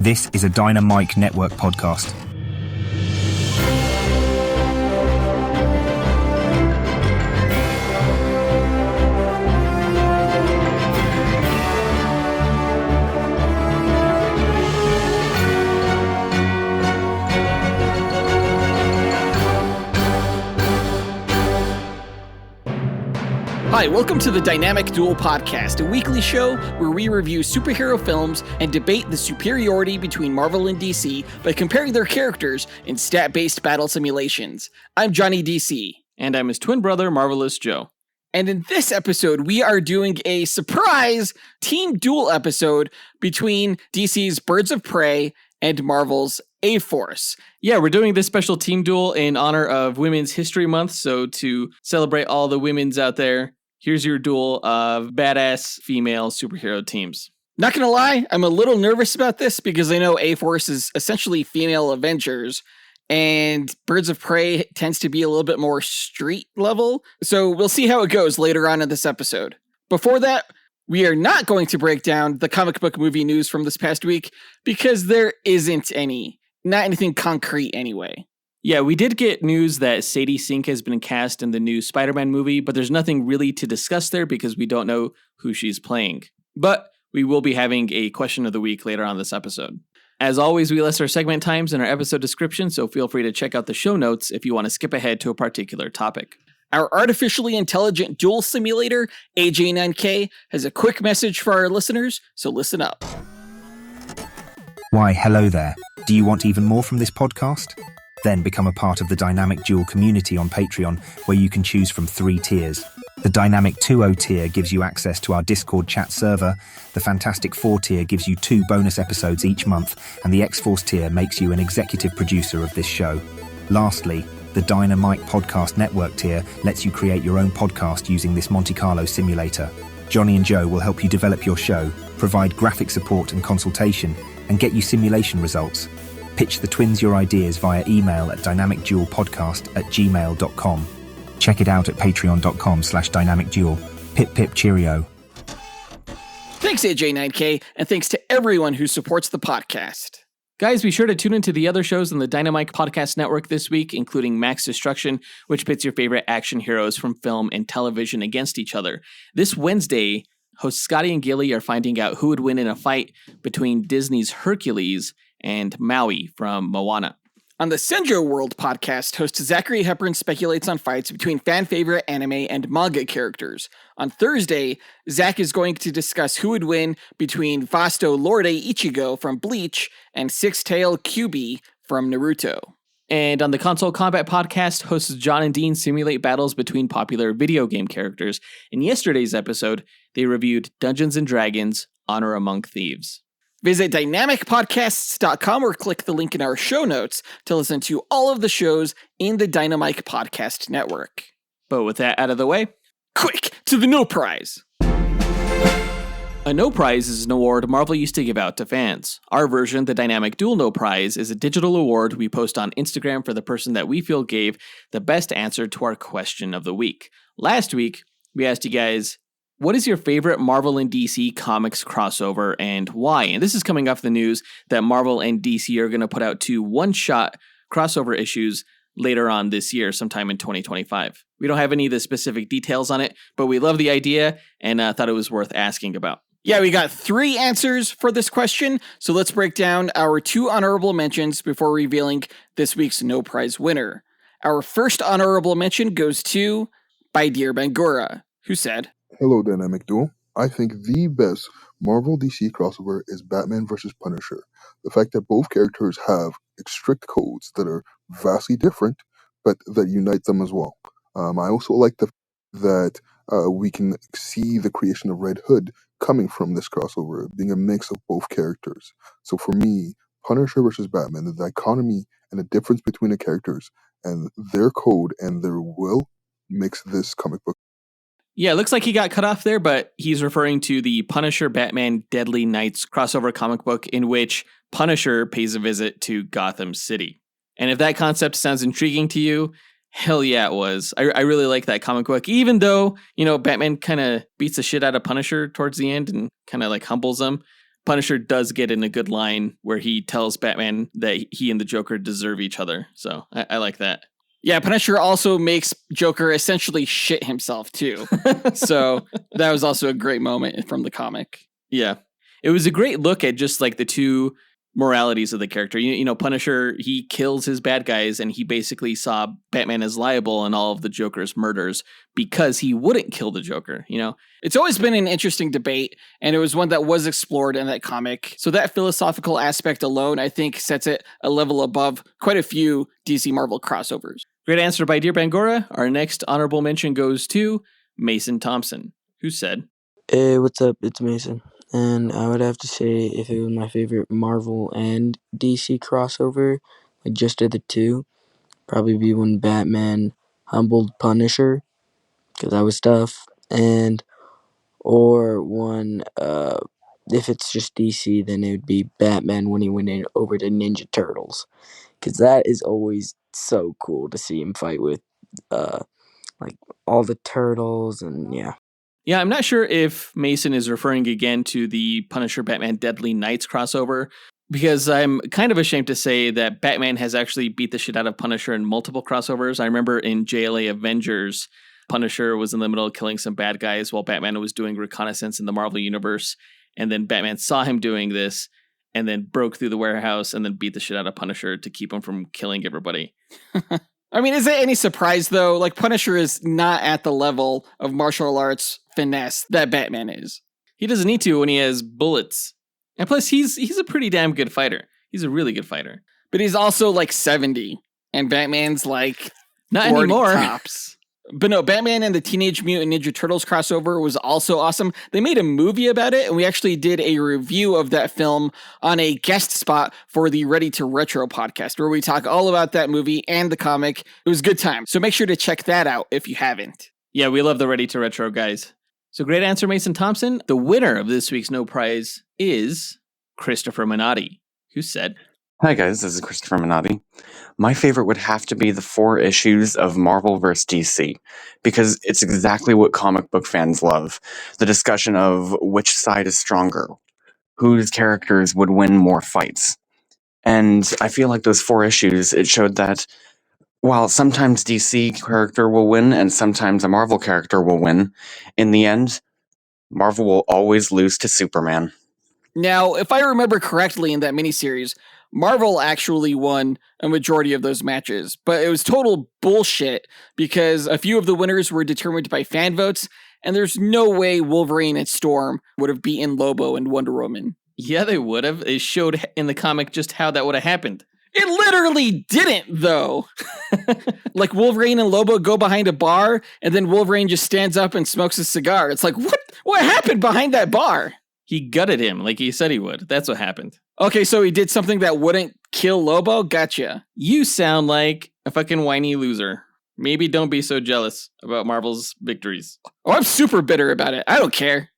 This is a Dynamite Network podcast. Hi, welcome to the Dynamic Duel podcast, a weekly show where we review superhero films and debate the superiority between Marvel and DC by comparing their characters in stat-based battle simulations. I'm Johnny DC. And I'm his twin brother, Marvelous Joe. And in this episode, we are doing a surprise Team Duel episode between DC's Birds of Prey and Marvel's A-Force. Yeah, we're doing this special team duel in honor of Women's History Month, so to celebrate all the women's out there, here's your duel of badass female superhero teams. Not gonna lie, I'm a little nervous about this because I know A-Force is essentially female Avengers, and Birds of Prey tends to be a little bit more street level, so we'll see how it goes later on in this episode. Before that, we are not going to break down the comic book movie news from this past week because there isn't any. Not anything concrete anyway. Yeah, we did get news that Sadie Sink has been cast in the new Spider-Man movie, but there's nothing really to discuss there because we don't know who she's playing. But we will be having a question of the week later on this episode. As always, we list our segment times in our episode description, so feel free to check out the show notes if you want to skip ahead to a particular topic. Our artificially intelligent duel simulator, AJ9K, has a quick message for our listeners, so listen up. Why, hello there. Do you want even more from this podcast? Then become a part of the Dynamic Duel community on Patreon, where you can choose from 3 tiers. The Dynamic 2.0 tier gives you access to our Discord chat server, the Fantastic 4 tier gives you 2 bonus episodes each month, and the X-Force tier makes you an executive producer of this show. Lastly, the Dynamite Podcast Network tier lets you create your own podcast using this Monte Carlo simulator. Johnny and Joe will help you develop your show, provide graphic support and consultation, and get you simulation results. Pitch the twins your ideas via email at dynamicduelpodcast@gmail.com. Check it out at patreon.com/dynamicduel. Pip pip cheerio. Thanks, AJ9K, and thanks to everyone who supports the podcast. Guys, be sure to tune into the other shows on the Dynamite Podcast Network this week, including Max Destruction, which pits your favorite action heroes from film and television against each other. This Wednesday, hosts Scotty and Gilly are finding out who would win in a fight between Disney's Hercules and Maui from Moana. On the Senjo World podcast, host Zachary Hepburn speculates on fights between fan-favorite anime and manga characters. On Thursday, Zach is going to discuss who would win between Vasto Lorde Ichigo from Bleach and Six-Tail Kyuubi from Naruto. And on the Console Combat podcast, hosts John and Dean simulate battles between popular video game characters. In yesterday's episode, they reviewed Dungeons & Dragons: Honor Among Thieves. Visit dynamicpodcasts.com or click the link in our show notes to listen to all of the shows in the Dynamite Podcast Network. But with that out of the way, quick to the No Prize! A No Prize is an award Marvel used to give out to fans. Our version, the Dynamic Duel No Prize, is a digital award we post on Instagram for the person that we feel gave the best answer to our question of the week. Last week, we asked you guys, what is your favorite Marvel and DC comics crossover and why? And this is coming off the news that Marvel and DC are going to put out 2 one-shot crossover issues later on this year, sometime in 2025. We don't have any of the specific details on it, but we love the idea and thought it was worth asking about. Yeah, we got 3 answers for this question, so let's break down our 2 honorable mentions before revealing this week's No Prize winner. Our first honorable mention goes to By Dear Bangura, who said, Hello, Dynamic Duel. I think the best Marvel DC crossover is Batman vs. Punisher. The fact that both characters have strict codes that are vastly different, but that unite them as well. I also like that we can see the creation of Red Hood coming from this crossover, being a mix of both characters. So for me, Punisher versus Batman, the dichotomy and the difference between the characters and their code and their will makes this comic book. Yeah, it looks like he got cut off there, but he's referring to the Punisher Batman Deadly Nights crossover comic book in which Punisher pays a visit to Gotham City. And if that concept sounds intriguing to you, hell yeah, it was. I really like that comic book, even though, you know, Batman kind of beats the shit out of Punisher towards the end and kind of like humbles him. Punisher does get in a good line where he tells Batman that he and the Joker deserve each other. So I like that. Yeah, Punisher also makes Joker essentially shit himself too. So that was also a great moment from the comic. Yeah. It was a great look at just like the two moralities of the character. You know, Punisher, he kills his bad guys and he basically saw Batman as liable in all of the Joker's murders because he wouldn't kill the Joker, you know? It's always been an interesting debate, and it was one that was explored in that comic. So that philosophical aspect alone, I think, sets it a level above quite a few DC Marvel crossovers. Great answer by Dear Bangora. Our next honorable mention goes to Mason Thompson, who said, Hey, what's up? It's Mason. And I would have to say if it was my favorite Marvel and DC crossover, like just of the two, probably be when Batman humbled Punisher, because that was tough. And, or one, if it's just DC, then it would be Batman when he went in over to Ninja Turtles. Because that is always so cool to see him fight with, like, all the turtles and, yeah. Yeah, I'm not sure if Mason is referring again to the Punisher Batman Deadly Knights crossover, because I'm kind of ashamed to say that Batman has actually beat the shit out of Punisher in multiple crossovers. I remember in JLA Avengers, Punisher was in the middle of killing some bad guys while Batman was doing reconnaissance in the Marvel Universe, and then Batman saw him doing this and then broke through the warehouse and then beat the shit out of Punisher to keep him from killing everybody. I mean, is it any surprise, though? Like, Punisher is not at the level of martial arts finesse that Batman is. He doesn't need to when he has bullets. And plus, he's a pretty damn good fighter. He's a really good fighter. But he's also like 70, and Batman's like not 40 anymore. tops. But no, Batman and the Teenage Mutant Ninja Turtles crossover was also awesome. They made a movie about it, and we actually did a review of that film on a guest spot for the Ready to Retro podcast, where we talk all about that movie and the comic. It was a good time. So make sure to check that out if you haven't. Yeah, we love the Ready to Retro guys. So great answer, Mason Thompson. The winner of this week's No Prize is Christopher Minotti, who said, Hi guys, this is Christopher Minotti. My favorite would have to be the 4 issues of Marvel vs. DC, because it's exactly what comic book fans love. The discussion of which side is stronger, whose characters would win more fights. And I feel like those 4 issues, it showed that while sometimes DC character will win and sometimes a Marvel character will win, in the end, Marvel will always lose to Superman. Now, if I remember correctly in that miniseries, Marvel actually won a majority of those matches, but it was total bullshit because a few of the winners were determined by fan votes, and there's no way Wolverine and Storm would have beaten Lobo and Wonder Woman. Yeah, they would have. It showed in the comic just how that would have happened. It literally didn't, though. Like, Wolverine and Lobo go behind a bar, and then Wolverine just stands up and smokes a cigar. It's like, what happened behind that bar? He gutted him like he said he would. That's what happened. Okay, so he did something that wouldn't kill Lobo? Gotcha. You sound like a fucking whiny loser. Maybe don't be so jealous about Marvel's victories. Oh, I'm super bitter about it. I don't care.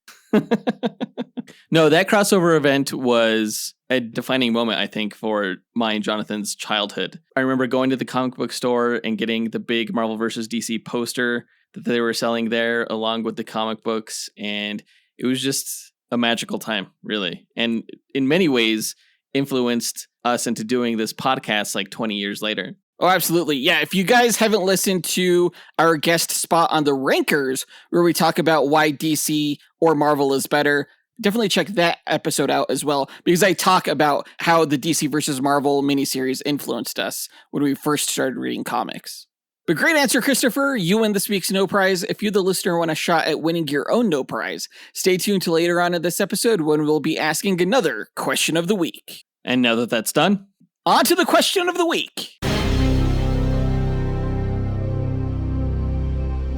No, that crossover event was a defining moment, I think, for my and Jonathan's childhood. I remember going to the comic book store and getting the big Marvel vs. DC poster that they were selling there along with the comic books, and it was just a magical time, really. And in many ways influenced us into doing this podcast like 20 years later. Oh, absolutely. Yeah, if you guys haven't listened to our guest spot on the Rankers, where we talk about why DC or Marvel is better, definitely check that episode out as well, because I talk about how the DC versus Marvel miniseries influenced us when we first started reading comics. But great answer, Christopher. You win this week's No Prize. If you, the listener, want a shot at winning your own No Prize, stay tuned to later on in this episode when we'll be asking another question of the week. And now that that's done, on to the question of the week.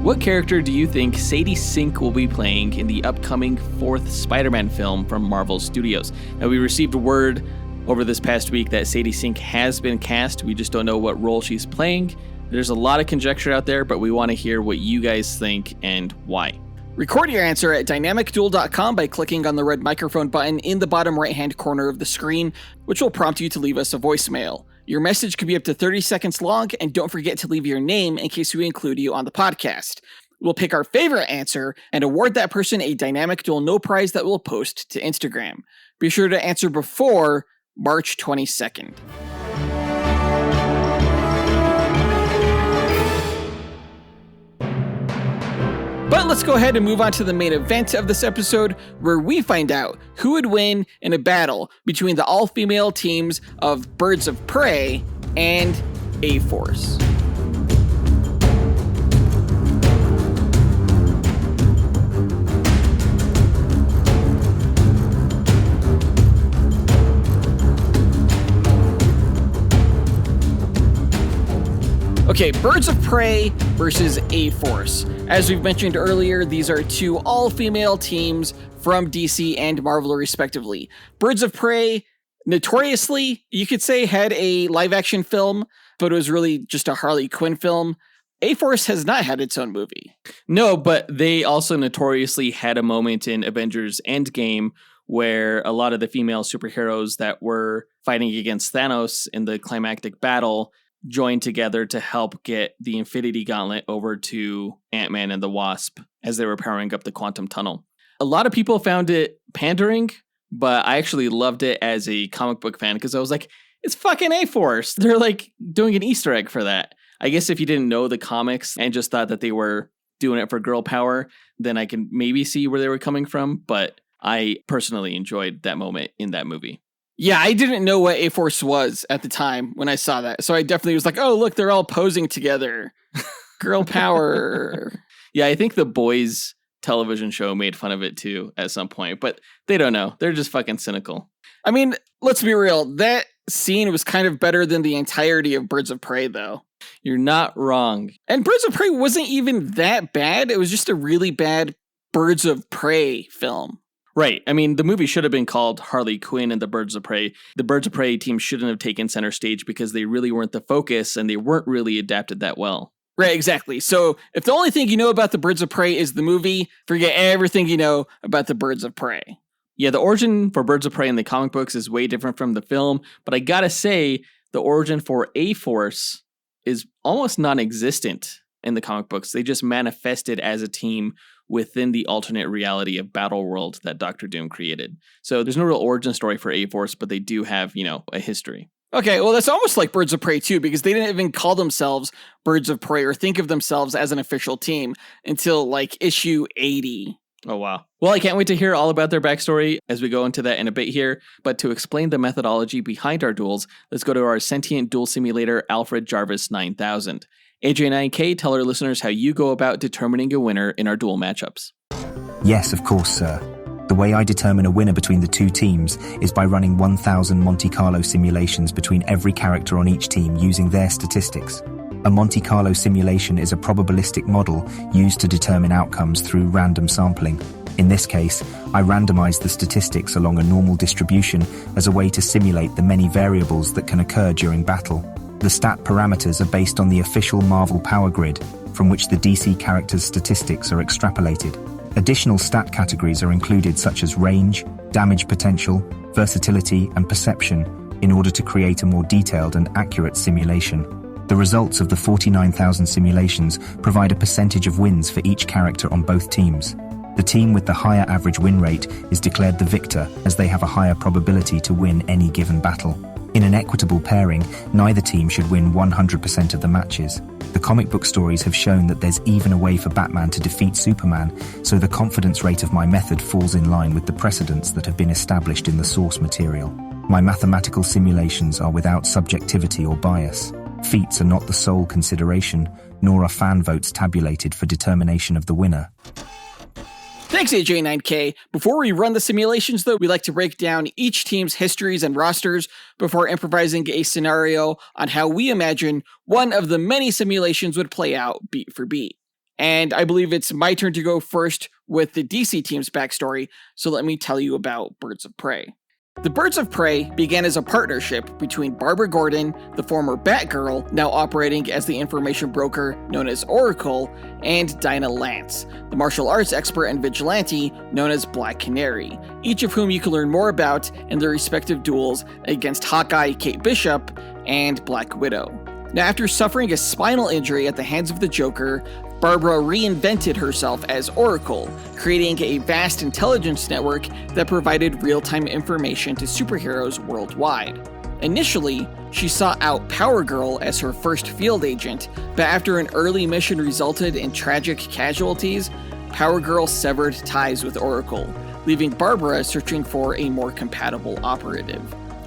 What character do you think Sadie Sink will be playing in the upcoming 4th Spider-Man film from Marvel Studios? Now, we received word over this past week that Sadie Sink has been cast. We just don't know what role she's playing. There's a lot of conjecture out there, but we want to hear what you guys think and why. Record your answer at dynamicduel.com by clicking on the red microphone button in the bottom right-hand corner of the screen, which will prompt you to leave us a voicemail. Your message could be up to 30 seconds long, and don't forget to leave your name in case we include you on the podcast. We'll pick our favorite answer and award that person a Dynamic Duel No Prize that we'll post to Instagram. Be sure to answer before March 22nd. But let's go ahead and move on to the main event of this episode, where we find out who would win in a battle between the all-female teams of Birds of Prey and A-Force. Okay, Birds of Prey versus A-Force. As we've mentioned earlier, these are two all-female teams from DC and Marvel, respectively. Birds of Prey, notoriously, you could say, had a live-action film, but it was really just a Harley Quinn film. A-Force has not had its own movie. No, but they also notoriously had a moment in Avengers Endgame where a lot of the female superheroes that were fighting against Thanos in the climactic battle joined together to help get the Infinity Gauntlet over to Ant-Man and the Wasp as they were powering up the quantum tunnel. A lot of people found it pandering, but I actually loved it as a comic book fan because I was like, it's fucking A-Force. They're like doing an Easter egg for that. I guess if you didn't know the comics and just thought that they were doing it for girl power, then I can maybe see where they were coming from. But I personally enjoyed that moment in that movie. Yeah, I didn't know what A-Force was at the time when I saw that. So I definitely was like, oh, look, they're all posing together. Girl power. Yeah, I think the Boys television show made fun of it too at some point, but they don't know. They're just fucking cynical. I mean, let's be real. That scene was kind of better than the entirety of Birds of Prey, though. You're not wrong. And Birds of Prey wasn't even that bad. It was just a really bad Birds of Prey film. Right. I mean, the movie should have been called Harley Quinn and the Birds of Prey. The Birds of Prey team shouldn't have taken center stage because they really weren't the focus and they weren't really adapted that well. Right, exactly. So if the only thing you know about the Birds of Prey is the movie, forget everything you know about the Birds of Prey. Yeah, the origin for Birds of Prey in the comic books is way different from the film, but I gotta say, the origin for A-Force is almost non-existent in the comic books. They just manifested as a team within the alternate reality of Battle World that Doctor Doom created. So there's no real origin story for A-Force, but they do have, a history. Okay, well, that's almost like Birds of Prey too, because they didn't even call themselves Birds of Prey or think of themselves as an official team until like issue 80. Oh, wow. Well, I can't wait to hear all about their backstory as we go into that in a bit here. But to explain the methodology behind our duels, let's go to our sentient duel simulator, Alfred Jarvis 9000. AJ9K, tell our listeners how you go about determining a winner in our duel matchups. Yes, of course, sir. The way I determine a winner between the two teams is by running 1,000 Monte Carlo simulations between every character on each team using their statistics. A Monte Carlo simulation is a probabilistic model used to determine outcomes through random sampling. In this case, I randomize the statistics along a normal distribution as a way to simulate the many variables that can occur during battle. The stat parameters are based on the official Marvel power grid, from which the DC characters' statistics are extrapolated. Additional stat categories are included such as range, damage potential, versatility, and perception in order to create a more detailed and accurate simulation. The results of the 49,000 simulations provide a percentage of wins for each character on both teams. The team with the higher average win rate is declared the victor, as they have a higher probability to win any given battle. In an equitable pairing, neither team should win 100% of the matches. The comic book stories have shown that there's even a way for Batman to defeat Superman, so the confidence rate of my method falls in line with the precedents that have been established in the source material. My mathematical simulations are without subjectivity or bias. Feats are not the sole consideration, nor are fan votes tabulated for determination of the winner. Thanks, AJ9K. Before we run the simulations, though, we like to break down each team's histories and rosters before improvising a scenario on how we imagine one of the many simulations would play out beat for beat. And I believe it's my turn to go first with the DC team's backstory, so let me tell you about Birds of Prey. The Birds of Prey began as a partnership between Barbara Gordon, the former Batgirl, now operating as the information broker known as Oracle, and Dinah Lance, the martial arts expert and vigilante known as Black Canary, each of whom you can learn more about in their respective duels against Hawkeye, Kate Bishop, and Black Widow. Now, after suffering a spinal injury at the hands of the Joker, Barbara reinvented herself as Oracle, creating a vast intelligence network that provided real-time information to superheroes worldwide. Initially, she sought out Power Girl as her first field agent, but after an early mission resulted in tragic casualties, Power Girl severed ties with Oracle, leaving Barbara searching for a more compatible operative.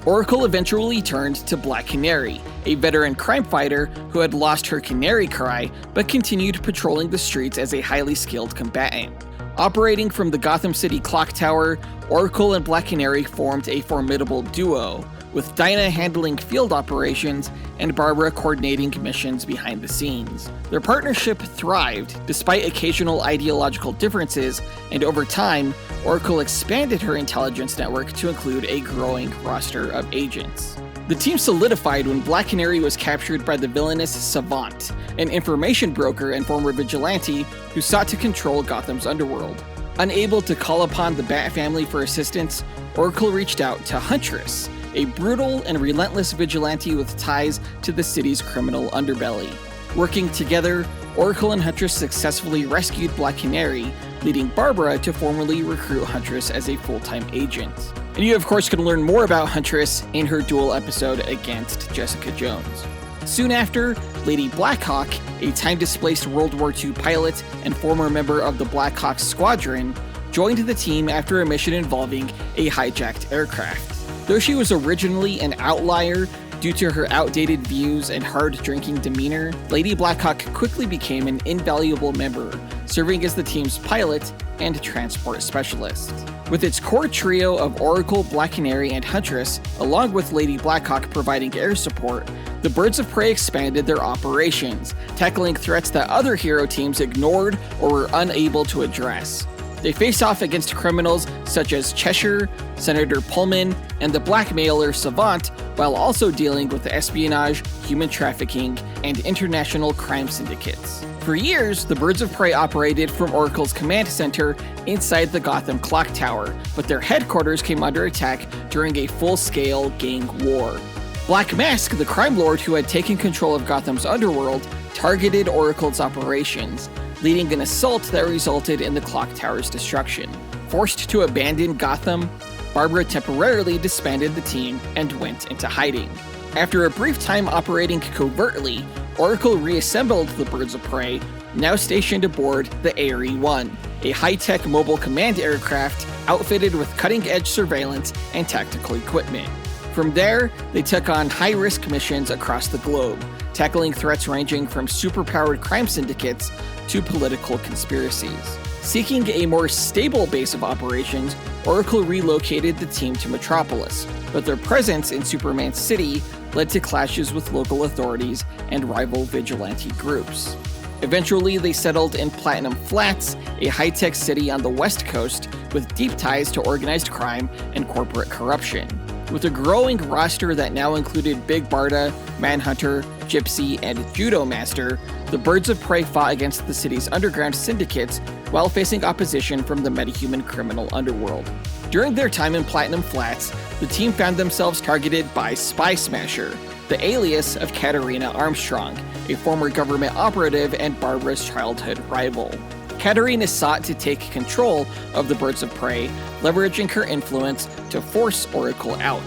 Oracle eventually turned to Black Canary, a veteran crime fighter who had lost her canary cry but continued patrolling the streets as a highly skilled combatant. Operating from the Gotham City clock tower, Oracle and Black Canary formed a formidable duo, with Dinah handling field operations and Barbara coordinating missions behind the scenes. Their partnership thrived despite occasional ideological differences, and over time, Oracle expanded her intelligence network to include a growing roster of agents. The team solidified when Black Canary was captured by the villainous Savant, an information broker and former vigilante who sought to control Gotham's underworld. Unable to call upon the Bat family for assistance, Oracle reached out to Huntress, a brutal and relentless vigilante with ties to the city's criminal underbelly. Working together, Oracle and Huntress successfully rescued Black Canary, leading Barbara to formally recruit Huntress as a full-time agent. And you, of course, can learn more about Huntress in her Duel episode against Jessica Jones. Soon after, Lady Blackhawk, a time-displaced World War II pilot and former member of the Blackhawk Squadron, joined the team after a mission involving a hijacked aircraft. Though she was originally an outlier due to her outdated views and hard-drinking demeanor, Lady Blackhawk quickly became an invaluable member, serving as the team's pilot and transport specialist. With its core trio of Oracle, Black Canary, and Huntress, along with Lady Blackhawk providing air support, the Birds of Prey expanded their operations, tackling threats that other hero teams ignored or were unable to address. They face off against criminals such as Cheshire, Senator Pullman, and the blackmailer Savant, while also dealing with espionage, human trafficking, and international crime syndicates. For years, the Birds of Prey operated from Oracle's command center inside the Gotham Clock Tower, but their headquarters came under attack during a full-scale gang war. Black Mask, the crime lord who had taken control of Gotham's underworld, targeted Oracle's operations, leading an assault that resulted in the clock tower's destruction. Forced to abandon Gotham, Barbara temporarily disbanded the team and went into hiding. After a brief time operating covertly, Oracle reassembled the Birds of Prey, now stationed aboard the ARE-1, a high-tech mobile command aircraft outfitted with cutting-edge surveillance and tactical equipment. From there, they took on high-risk missions across the globe, tackling threats ranging from superpowered crime syndicates to political conspiracies. Seeking a more stable base of operations, Oracle relocated the team to Metropolis, but their presence in Superman City led to clashes with local authorities and rival vigilante groups. Eventually, they settled in Platinum Flats, a high-tech city on the West Coast with deep ties to organized crime and corporate corruption. With a growing roster that now included Big Barda, Manhunter, Gypsy, and Judo Master, the Birds of Prey fought against the city's underground syndicates while facing opposition from the metahuman criminal underworld. During their time in Platinum Flats, the team found themselves targeted by Spy Smasher, the alias of Katarina Armstrong, a former government operative and Barbara's childhood rival. Katarina sought to take control of the Birds of Prey, leveraging her influence to force Oracle out.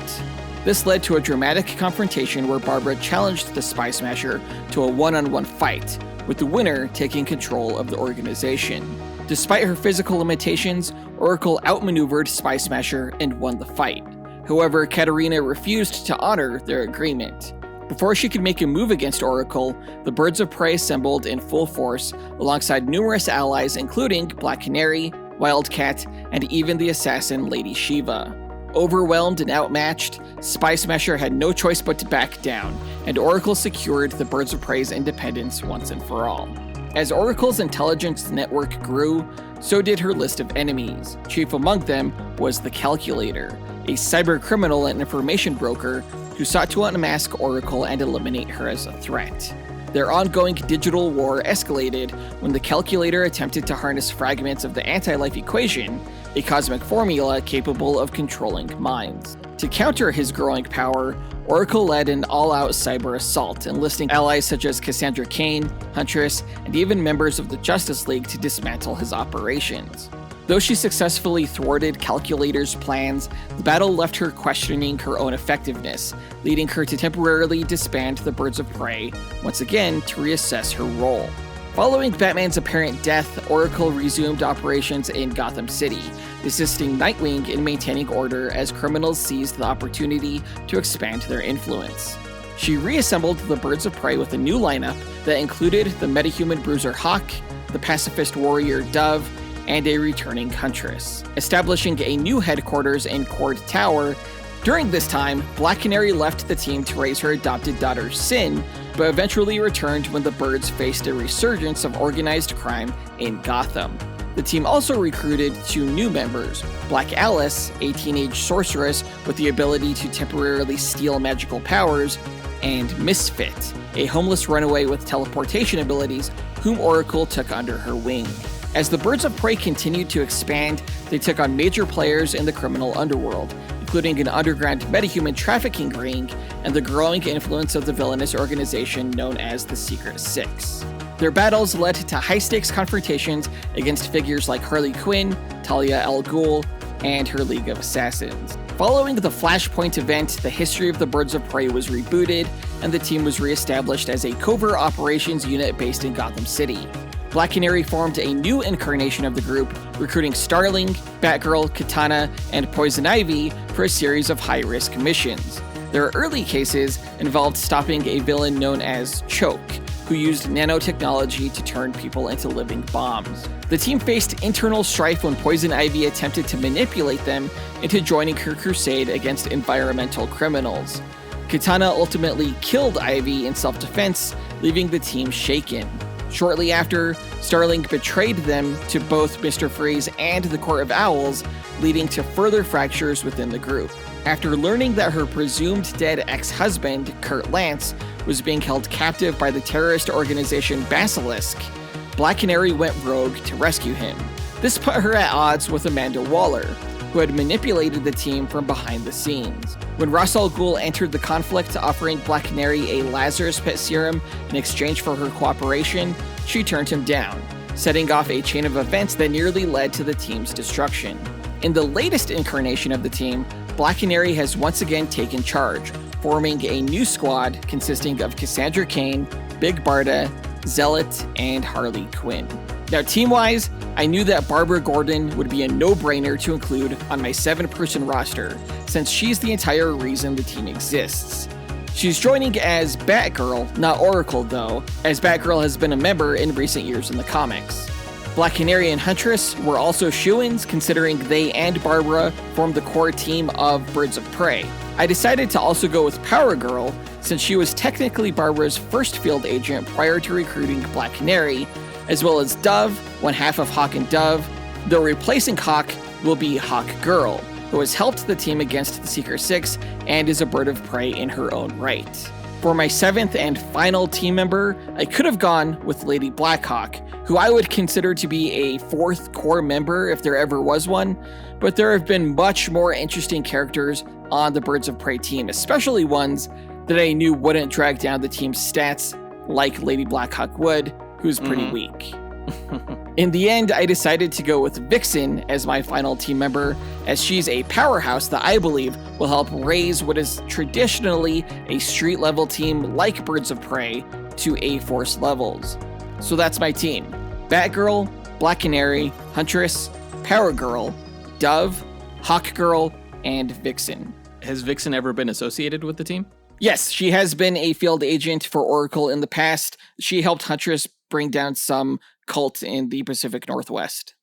This led to a dramatic confrontation where Barbara challenged the Spy Smasher to a one-on-one fight, with the winner taking control of the organization. Despite her physical limitations, Oracle outmaneuvered Spy Smasher and won the fight. However, Katarina refused to honor their agreement. Before she could make a move against Oracle, the Birds of Prey assembled in full force alongside numerous allies including Black Canary, Wildcat, and even the assassin Lady Shiva. Overwhelmed and outmatched, Spy Smasher had no choice but to back down, and Oracle secured the Birds of Prey's independence once and for all. As Oracle's intelligence network grew, so did her list of enemies. Chief among them was the Calculator, a cyber criminal and information broker who sought to unmask Oracle and eliminate her as a threat. Their ongoing digital war escalated when the Calculator attempted to harness fragments of the anti-life equation, a cosmic formula capable of controlling minds. To counter his growing power, Oracle led an all-out cyber assault, enlisting allies such as Cassandra Cain, Huntress, and even members of the Justice League to dismantle his operations. Though she successfully thwarted Calculator's plans, the battle left her questioning her own effectiveness, leading her to temporarily disband the Birds of Prey, once again to reassess her role. Following Batman's apparent death, Oracle resumed operations in Gotham City, assisting Nightwing in maintaining order as criminals seized the opportunity to expand their influence. She reassembled the Birds of Prey with a new lineup that included the metahuman bruiser Hawk, the pacifist warrior Dove, and a returning Huntress, establishing a new headquarters in Cord Tower. During this time, Black Canary left the team to raise her adopted daughter Sin, but eventually returned when the Birds faced a resurgence of organized crime in Gotham. The team also recruited 2 new members, Black Alice, a teenage sorceress with the ability to temporarily steal magical powers, and Misfit, a homeless runaway with teleportation abilities whom Oracle took under her wing. As the Birds of Prey continued to expand, they took on major players in the criminal underworld, including an underground metahuman trafficking ring and the growing influence of the villainous organization known as the Secret Six. Their battles led to high-stakes confrontations against figures like Harley Quinn, Talia al Ghul, and her League of Assassins. Following the Flashpoint event, the history of the Birds of Prey was rebooted, and the team was re-established as a covert operations unit based in Gotham City. Black Canary formed a new incarnation of the group, recruiting Starling, Batgirl, Katana, and Poison Ivy for a series of high-risk missions. Their early cases involved stopping a villain known as Choke, who used nanotechnology to turn people into living bombs. The team faced internal strife when Poison Ivy attempted to manipulate them into joining her crusade against environmental criminals. Katana ultimately killed Ivy in self-defense, leaving the team shaken. Shortly after, Starling betrayed them to both Mr. Freeze and the Court of Owls, leading to further fractures within the group. After learning that her presumed dead ex-husband, Kurt Lance, was being held captive by the terrorist organization Basilisk, Black Canary went rogue to rescue him. This put her at odds with Amanda Waller, who had manipulated the team from behind the scenes. When Ra's al Ghul entered the conflict, offering Black Canary a Lazarus Pit serum in exchange for her cooperation, she turned him down, setting off a chain of events that nearly led to the team's destruction. In the latest incarnation of the team, Black Canary has once again taken charge, forming a new squad consisting of Cassandra Cain, Big Barda, Zealot, and Harley Quinn. Now, team-wise, I knew that Barbara Gordon would be a no-brainer to include on my 7-person roster, since she's the entire reason the team exists. She's joining as Batgirl, not Oracle though, as Batgirl has been a member in recent years in the comics. Black Canary and Huntress were also shoo-ins, considering they and Barbara formed the core team of Birds of Prey. I decided to also go with Power Girl, since she was technically Barbara's first field agent prior to recruiting Black Canary, as well as Dove, one half of Hawk and Dove, though replacing Hawk will be Hawk Girl, who has helped the team against the Secret Six and is a bird of prey in her own right. For my 7th and final team member, I could have gone with Lady Blackhawk, who I would consider to be a 4th core member if there ever was one, but there have been much more interesting characters on the Birds of Prey team, especially ones that I knew wouldn't drag down the team's stats like Lady Blackhawk would, who's pretty weak. In the end, I decided to go with Vixen as my final team member, as she's a powerhouse that I believe will help raise what is traditionally a street-level team like Birds of Prey to A-Force levels. So that's my team. Batgirl, Black Canary, Huntress, Power Girl, Dove, Hawk Girl, and Vixen. Has Vixen ever been associated with the team? Yes, she has been a field agent for Oracle in the past. She helped Huntress bring down some cult in the Pacific Northwest.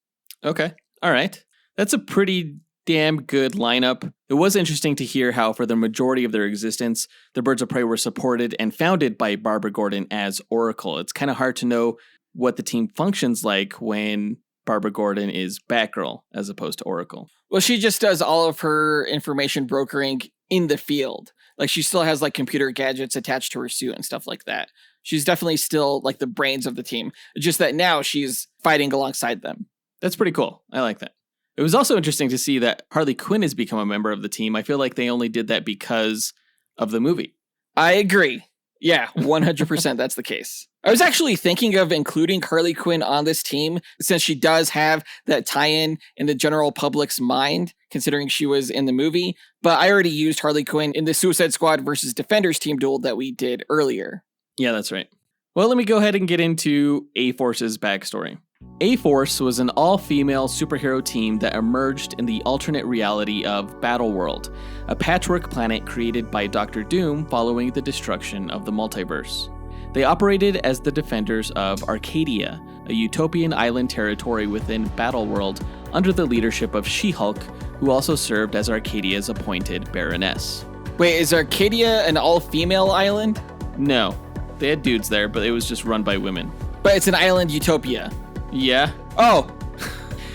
Okay. All right. That's a pretty damn good lineup. It was interesting to hear how, for the majority of their existence, the Birds of Prey were supported and founded by Barbara Gordon as Oracle. It's kind of hard to know what the team functions like when Barbara Gordon is Batgirl as opposed to Oracle. Well, she just does all of her information brokering in the field. Like, she still has like computer gadgets attached to her suit and stuff like that. She's definitely still like the brains of the team. Just that now she's fighting alongside them. That's pretty cool. I like that. It was also interesting to see that Harley Quinn has become a member of the team. I feel like they only did that because of the movie. I agree. Yeah, 100% that's the case. I was actually thinking of including Harley Quinn on this team since she does have that tie-in in the general public's mind, considering she was in the movie. But I already used Harley Quinn in the Suicide Squad versus Defenders team duel that we did earlier. Yeah, that's right. Well, let me go ahead and get into A-Force's backstory. A-Force was an all-female superhero team that emerged in the alternate reality of Battleworld, a patchwork planet created by Dr. Doom following the destruction of the multiverse. They operated as the defenders of Arcadia, a utopian island territory within Battleworld under the leadership of She-Hulk, who also served as Arcadia's appointed Baroness. Wait, is Arcadia an all-female island? No, they had dudes there, but it was just run by women. But it's an island utopia. Yeah. Oh,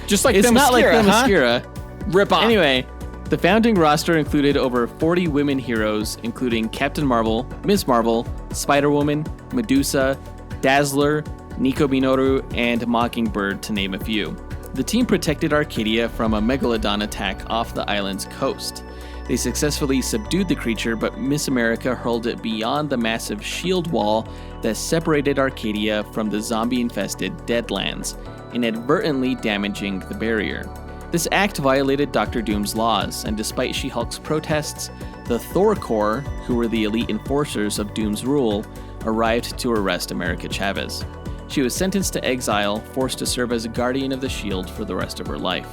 just like it's Themyscira, not like Themyscira. Huh? Rip off. Anyway, the founding roster included over 40 women heroes, including Captain Marvel, Ms. Marvel, Spider-Woman, Medusa, Dazzler, Nico Minoru, and Mockingbird, to name a few. The team protected Arcadia from a megalodon attack off the island's coast. They successfully subdued the creature, but Miss America hurled it beyond the massive shield wall that separated Arcadia from the zombie-infested Deadlands, inadvertently damaging the barrier. This act violated Dr. Doom's laws, and despite She-Hulk's protests, the Thor Corps, who were the elite enforcers of Doom's rule, arrived to arrest America Chavez. She was sentenced to exile, forced to serve as a guardian of the shield for the rest of her life.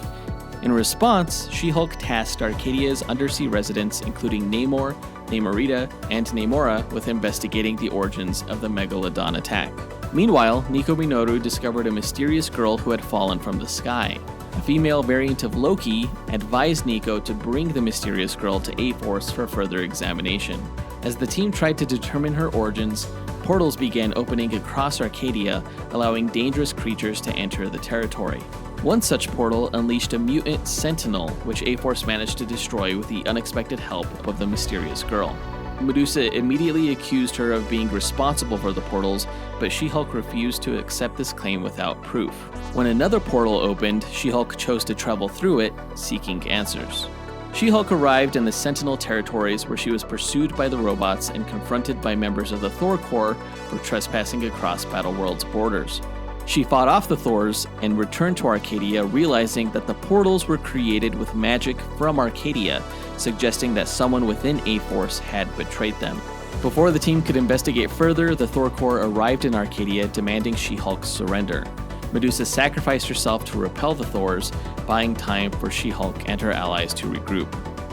In response, She-Hulk tasked Arcadia's undersea residents, including Namor, Namorita, and Namora, with investigating the origins of the Megalodon attack. Meanwhile, Nico Minoru discovered a mysterious girl who had fallen from the sky. A female variant of Loki advised Nico to bring the mysterious girl to A-Force for further examination. As the team tried to determine her origins, portals began opening across Arcadia, allowing dangerous creatures to enter the territory. One such portal unleashed a mutant Sentinel, which A-Force managed to destroy with the unexpected help of the mysterious girl. Medusa immediately accused her of being responsible for the portals, but She-Hulk refused to accept this claim without proof. When another portal opened, She-Hulk chose to travel through it, seeking answers. She-Hulk arrived in the Sentinel territories where she was pursued by the robots and confronted by members of the Thor Corps for trespassing across Battleworld's borders. She fought off the Thors and returned to Arcadia, realizing that the portals were created with magic from Arcadia, suggesting that someone within A-Force had betrayed them. Before the team could investigate further, the Thor Corps arrived in Arcadia, demanding She-Hulk's surrender. Medusa sacrificed herself to repel the Thors, buying time for She-Hulk and her allies to regroup.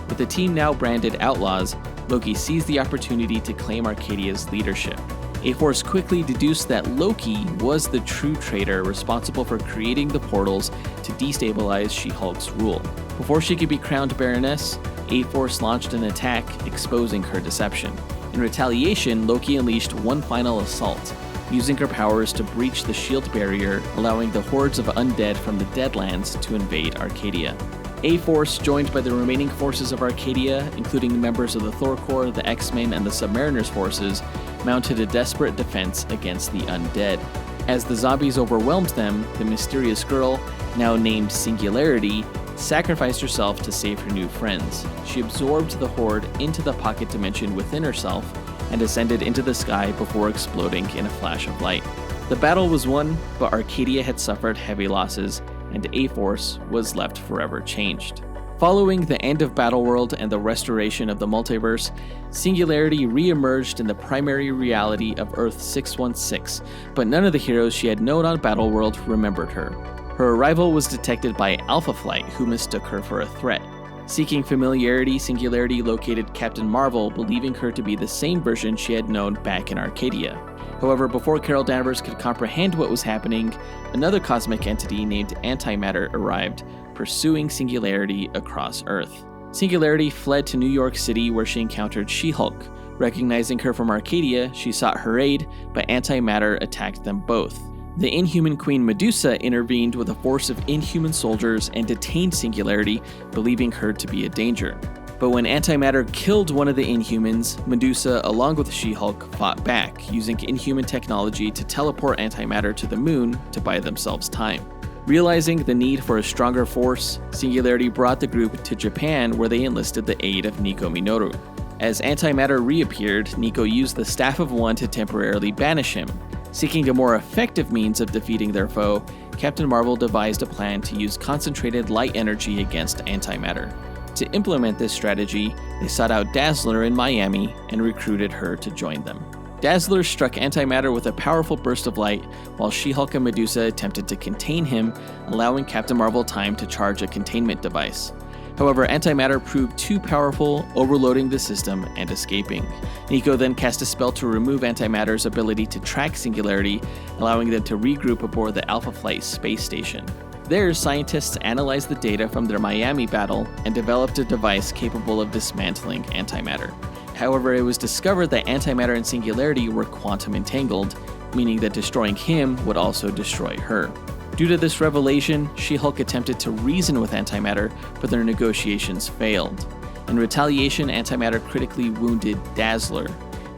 With the team now branded outlaws, Loki seized the opportunity to claim Arcadia's leadership. A-Force quickly deduced that Loki was the true traitor responsible for creating the portals to destabilize She-Hulk's rule. Before she could be crowned Baroness, A-Force launched an attack, exposing her deception. In retaliation, Loki unleashed one final assault, using her powers to breach the shield barrier, allowing the hordes of undead from the Deadlands to invade Arcadia. A-Force, joined by the remaining forces of Arcadia, including members of the Thor Corps, the X-Men, and the Submariners forces, mounted a desperate defense against the undead. As the zombies overwhelmed them, the mysterious girl, now named Singularity, sacrificed herself to save her new friends. She absorbed the horde into the pocket dimension within herself and ascended into the sky before exploding in a flash of light. The battle was won, but Arcadia had suffered heavy losses, and A-Force was left forever changed. Following the end of Battleworld and the restoration of the multiverse, Singularity re-emerged in the primary reality of Earth 616, but none of the heroes she had known on Battleworld remembered her. Her arrival was detected by Alpha Flight, who mistook her for a threat. Seeking familiarity, Singularity located Captain Marvel, believing her to be the same version she had known back in Arcadia. However, before Carol Danvers could comprehend what was happening, another cosmic entity named Antimatter arrived, pursuing Singularity across Earth. Singularity fled to New York City, where she encountered She-Hulk. Recognizing her from Arcadia, she sought her aid, but Antimatter attacked them both. The Inhuman Queen Medusa intervened with a force of Inhuman soldiers and detained Singularity, believing her to be a danger. But when Antimatter killed one of the Inhumans, Medusa, along with She-Hulk, fought back, using Inhuman technology to teleport Antimatter to the moon to buy themselves time. Realizing the need for a stronger force, Singularity brought the group to Japan, where they enlisted the aid of Nico Minoru. As antimatter reappeared, Nico used the Staff of One to temporarily banish him. Seeking a more effective means of defeating their foe, Captain Marvel devised a plan to use concentrated light energy against antimatter. To implement this strategy, they sought out Dazzler in Miami and recruited her to join them. Dazzler struck antimatter with a powerful burst of light, while She-Hulk and Medusa attempted to contain him, allowing Captain Marvel time to charge a containment device. However, antimatter proved too powerful, overloading the system and escaping. Nico then cast a spell to remove antimatter's ability to track Singularity, allowing them to regroup aboard the Alpha Flight space station. There, scientists analyzed the data from their Miami battle and developed a device capable of dismantling antimatter. However, it was discovered that antimatter and Singularity were quantum entangled, meaning that destroying him would also destroy her. Due to this revelation, She-Hulk attempted to reason with antimatter, but their negotiations failed. In retaliation, antimatter critically wounded Dazzler.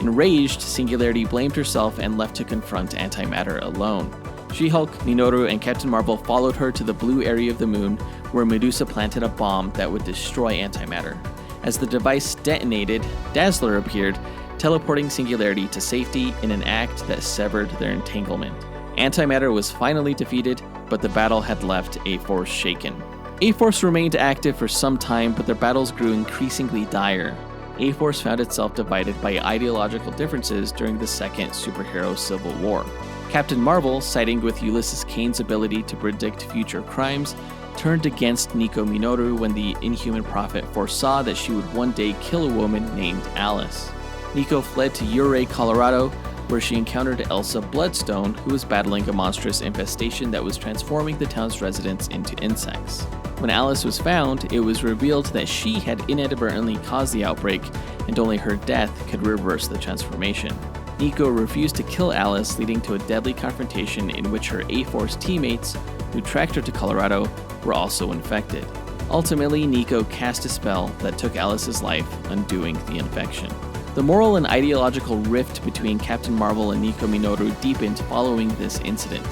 Enraged, Singularity blamed herself and left to confront antimatter alone. She-Hulk, Minoru, and Captain Marvel followed her to the blue area of the moon, where Medusa planted a bomb that would destroy antimatter. As the device detonated, Dazzler appeared, teleporting Singularity to safety in an act that severed their entanglement. Antimatter was finally defeated, but the battle had left A-Force shaken. A-Force remained active for some time, but their battles grew increasingly dire. A-Force found itself divided by ideological differences during the Second Superhero Civil War. Captain Marvel, siding with Ulysses Kane's ability to predict future crimes, turned against Nico Minoru when the Inhuman Prophet foresaw that she would one day kill a woman named Alice. Nico fled to Ouray, Colorado, where she encountered Elsa Bloodstone, who was battling a monstrous infestation that was transforming the town's residents into insects. When Alice was found, it was revealed that she had inadvertently caused the outbreak, and only her death could reverse the transformation. Nico refused to kill Alice, leading to a deadly confrontation in which her A-Force teammates, who tracked her to Colorado, were also infected. Ultimately, Nico cast a spell that took Alice's life, undoing the infection. The moral and ideological rift between Captain Marvel and Nico Minoru deepened following this incident.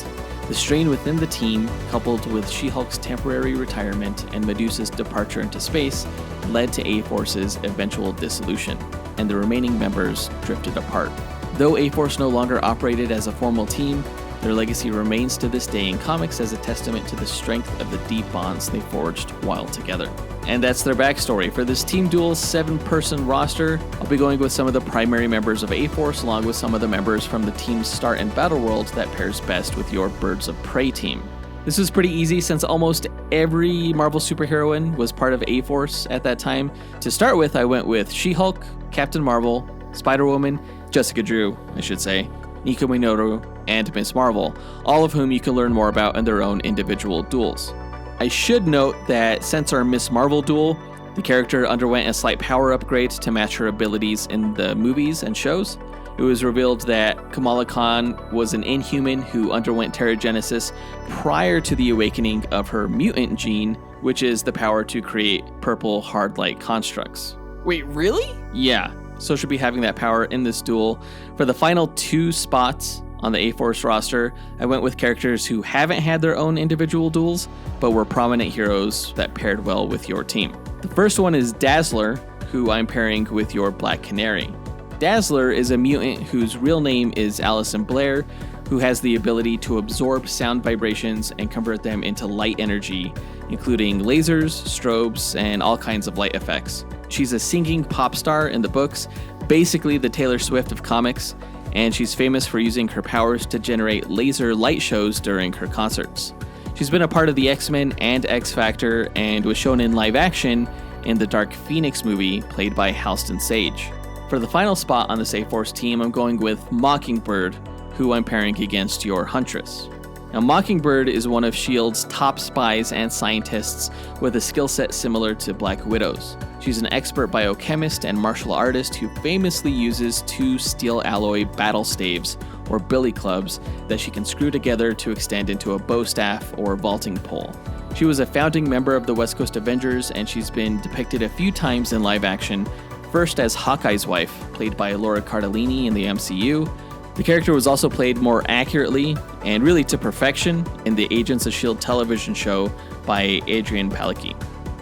The strain within the team, coupled with She-Hulk's temporary retirement and Medusa's departure into space, led to A-Force's eventual dissolution, and the remaining members drifted apart. Though A-Force no longer operated as a formal team, their legacy remains to this day in comics as a testament to the strength of the deep bonds they forged while together. And that's their backstory. For this Team Duel 7-person roster, I'll be going with some of the primary members of A-Force along with some of the members from the team's start and battle world that pairs best with your Birds of Prey team. This was pretty easy since almost every Marvel superheroine was part of A-Force at that time. To start with, I went with She-Hulk, Captain Marvel, Spider-Woman, Jessica Drew, I should say, Nico Minoru, and Ms. Marvel, all of whom you can learn more about in their own individual duels. I should note that since our Ms. Marvel duel, the character underwent a slight power upgrade to match her abilities in the movies and shows. It was revealed that Kamala Khan was an Inhuman who underwent Terrigenesis prior to the awakening of her mutant gene, which is the power to create purple hard light constructs. Wait, really? Yeah, so she'll be having that power in this duel. For the final 2 spots on the A-Force roster, I went with characters who haven't had their own individual duels, but were prominent heroes that paired well with your team. The first one is Dazzler, who I'm pairing with your Black Canary. Dazzler is a mutant whose real name is Allison Blair, who has the ability to absorb sound vibrations and convert them into light energy, including lasers, strobes, and all kinds of light effects. She's a singing pop star in the books, basically the Taylor Swift of comics, and she's famous for using her powers to generate laser light shows during her concerts. She's been a part of the X-Men and X-Factor and was shown in live action in the Dark Phoenix movie played by Halston Sage. For the final spot on the A-Force team, I'm going with Mockingbird, who I'm pairing against your Huntress. Now, Mockingbird is one of S.H.I.E.L.D.'s top spies and scientists with a skill set similar to Black Widow's. She's an expert biochemist and martial artist who famously uses 2 steel alloy battle staves, or billy clubs, that she can screw together to extend into a bow staff or vaulting pole. She was a founding member of the West Coast Avengers, and she's been depicted a few times in live action, first as Hawkeye's wife, played by Laura Cardellini in the MCU. The character was also played more accurately and really to perfection in the Agents of S.H.I.E.L.D. television show by Adrian Palicki.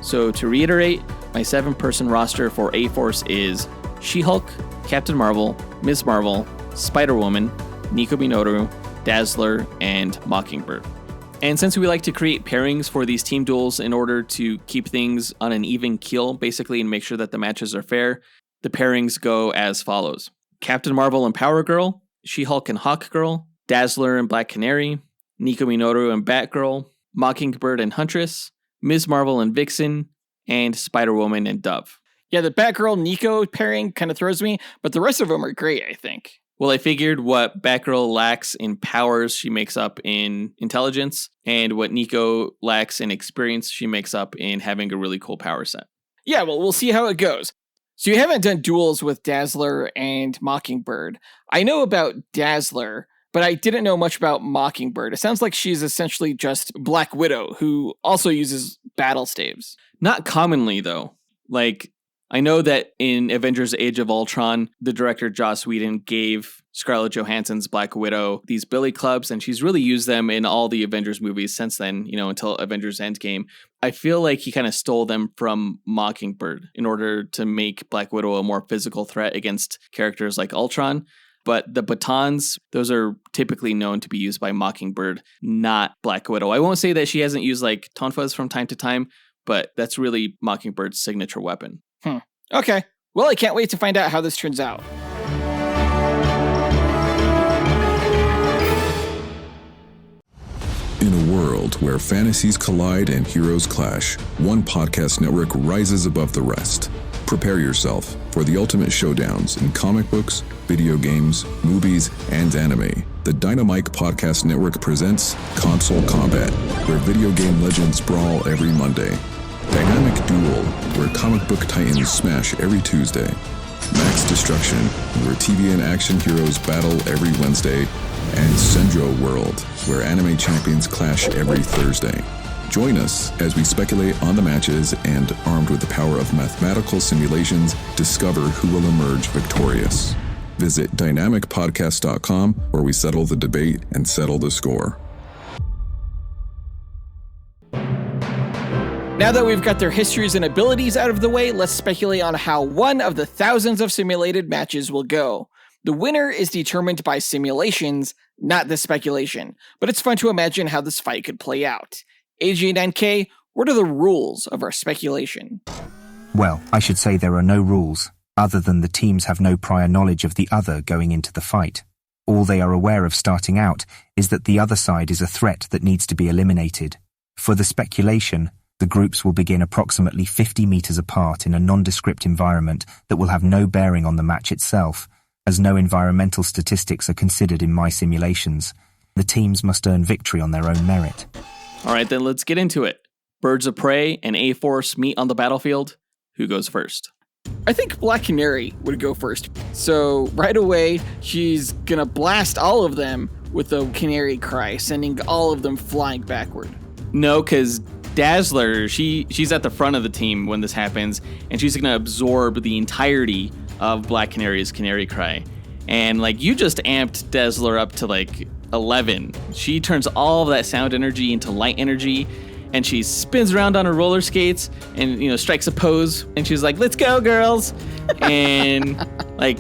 So to reiterate, my 7-person roster for A-Force is She-Hulk, Captain Marvel, Ms. Marvel, Spider-Woman, Nico Minoru, Dazzler, and Mockingbird. And since we like to create pairings for these team duels in order to keep things on an even keel, basically, and make sure that the matches are fair, the pairings go as follows. Captain Marvel and Power Girl, She-Hulk and Hawk Girl, Dazzler and Black Canary, Nico Minoru and Batgirl, Mockingbird and Huntress, Ms. Marvel and Vixen, and Spider-Woman and Dove. Yeah, the Batgirl Nico pairing kind of throws me, but the rest of them are great, I think. Well, I figured what Batgirl lacks in powers, she makes up in intelligence, and what Nico lacks in experience, she makes up in having a really cool power set. Yeah, well, we'll see how it goes. So you haven't done duels with Dazzler and Mockingbird. I know about Dazzler, but I didn't know much about Mockingbird. It sounds like she's essentially just Black Widow, who also uses battle staves. Not commonly, though. Like, I know that in Avengers Age of Ultron, the director Joss Whedon gave Scarlett Johansson's Black Widow these billy clubs, and she's really used them in all the Avengers movies since then, until Avengers Endgame. I feel like he kind of stole them from Mockingbird in order to make Black Widow a more physical threat against characters like Ultron. But the batons, those are typically known to be used by Mockingbird, not Black Widow. I won't say that she hasn't used like tonfas from time to time, but that's really Mockingbird's signature weapon. Okay. Well, I can't wait to find out how this turns out. In a world where fantasies collide and heroes clash, one podcast network rises above the rest. Prepare yourself for the ultimate showdowns in comic books, video games, movies, and anime. The Dynamite Podcast Network presents Console Combat, where video game legends brawl every Monday. Dynamic Duel, where comic book titans smash every Tuesday. Max Destruction, where TV and action heroes battle every Wednesday. And Senjo World, where anime champions clash every Thursday. Join us as we speculate on the matches and, armed with the power of mathematical simulations, discover who will emerge victorious. Visit dynamicpodcast.com, where we settle the debate and settle the score. Now that we've got their histories and abilities out of the way, let's speculate on how one of the thousands of simulated matches will go. The winner is determined by simulations, not the speculation, but it's fun to imagine how this fight could play out. AG9K, what are the rules of our speculation? Well, I should say there are no rules, other than the teams have no prior knowledge of the other going into the fight. All they are aware of starting out is that the other side is a threat that needs to be eliminated. For the speculation, the groups will begin approximately 50 meters apart in a nondescript environment that will have no bearing on the match itself, as no environmental statistics are considered in my simulations. The teams must earn victory on their own merit. All right, then let's get into it. Birds of Prey and A-Force meet on the battlefield. Who goes first? I think Black Canary would go first. So right away, she's gonna blast all of them with a canary cry, sending all of them flying backward. No, because Dazzler, she's at the front of the team when this happens, and she's going to absorb the entirety of Black Canary's canary cry. And you just amped Dazzler up to 11. She turns all of that sound energy into light energy, and she spins around on her roller skates and, strikes a pose, and she's like, "Let's go, girls." And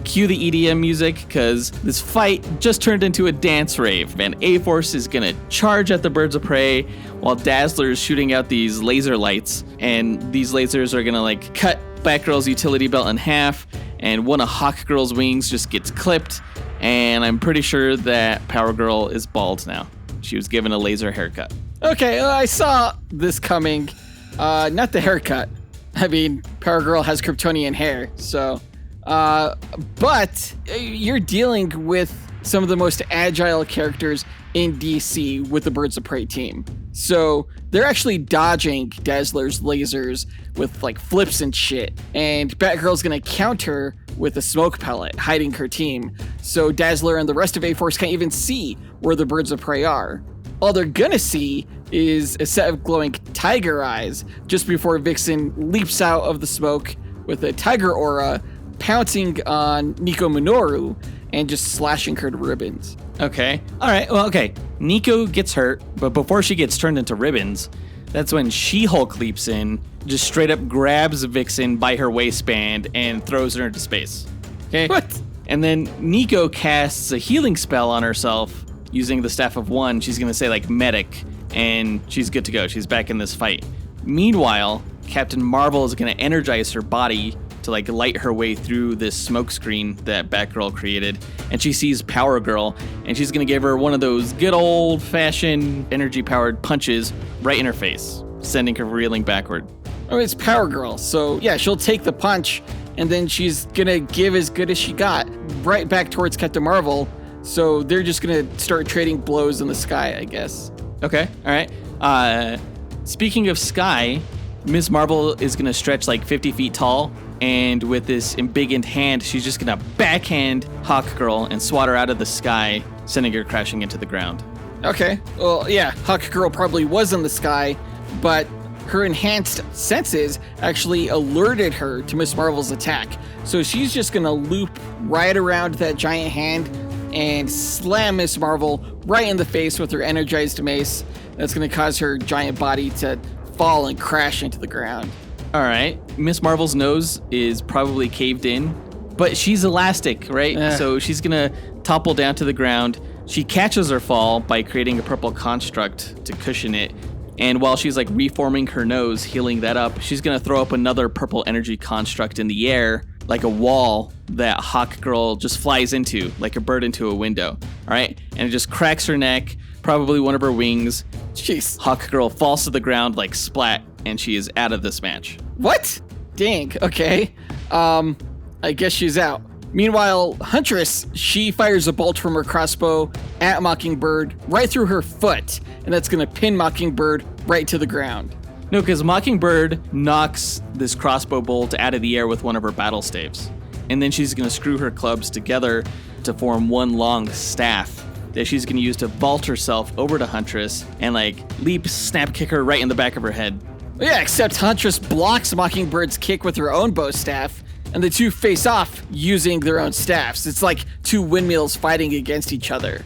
cue the EDM music, because this fight just turned into a dance rave, and A-Force is gonna charge at the Birds of Prey while Dazzler is shooting out these laser lights, and these lasers are gonna cut Batgirl's utility belt in half, and one of Hawkgirl's wings just gets clipped, and I'm pretty sure that Power Girl is bald now. She was given a laser haircut. Okay, I saw this coming. Not the haircut. I mean, Power Girl has Kryptonian hair, so... but you're dealing with some of the most agile characters in DC with the Birds of Prey team. So they're actually dodging Dazzler's lasers with flips and shit. And Batgirl's gonna counter with a smoke pellet, hiding her team. So Dazzler and the rest of A-Force can't even see where the Birds of Prey are. All they're gonna see is a set of glowing tiger eyes just before Vixen leaps out of the smoke with a tiger aura, pouncing on Nico Minoru and just slashing her to ribbons. Okay. All right. Well, okay. Nico gets hurt, but before she gets turned into ribbons, that's when She-Hulk leaps in. just straight up grabs Vixen by her waistband and throws her into space. Okay? What? And then Nico casts a healing spell on herself using the Staff of One. She's going to say, like, medic, and she's good to go. She's back in this fight. Meanwhile, Captain Marvel is going to energize her body to, like, light her way through this smoke screen that Batgirl created. And she sees Power Girl, and she's going to give her one of those good old-fashioned energy-powered punches right in her face, sending her reeling backward. Oh, it's Power Girl. So, yeah, she'll take the punch, and then she's going to give as good as she got right back towards Captain Marvel. So they're just going to start trading blows in the sky, I guess. Okay, all right. Speaking of sky, Ms. Marvel is going to stretch like 50 feet tall, and with this embiggened hand, she's just going to backhand Hawkgirl and swat her out of the sky, sending her crashing into the ground. Okay, well, yeah, Hawkgirl probably was in the sky, but her enhanced senses actually alerted her to Ms. Marvel's attack. So she's just going to loop right around that giant hand and slam Ms. Marvel right in the face with her energized mace. That's going to cause her giant body to fall and crash into the ground. All right. Miss Marvel's nose is probably caved in, but she's elastic, right? So she's going to topple down to the ground. She catches her fall by creating a purple construct to cushion it. And while she's like reforming her nose, healing that up, she's going to throw up another purple energy construct in the air, like a wall that Hawkgirl just flies into, like a bird into a window. All right. And it just cracks her neck, probably one of her wings. Jeez. Hawkgirl falls to the ground like splat, and she is out of this match. What? Dang. Okay. I guess she's out. Meanwhile, Huntress, she fires a bolt from her crossbow at Mockingbird right through her foot, and that's going to pin Mockingbird right to the ground. No, because Mockingbird knocks this crossbow bolt out of the air with one of her battle staves. And then she's going to screw her clubs together to form one long staff that she's going to use to vault herself over to Huntress and, like, leap, snap kick her right in the back of her head. Yeah, except Huntress blocks Mockingbird's kick with her own bow staff, and the two face off using their own staffs. It's like two windmills fighting against each other.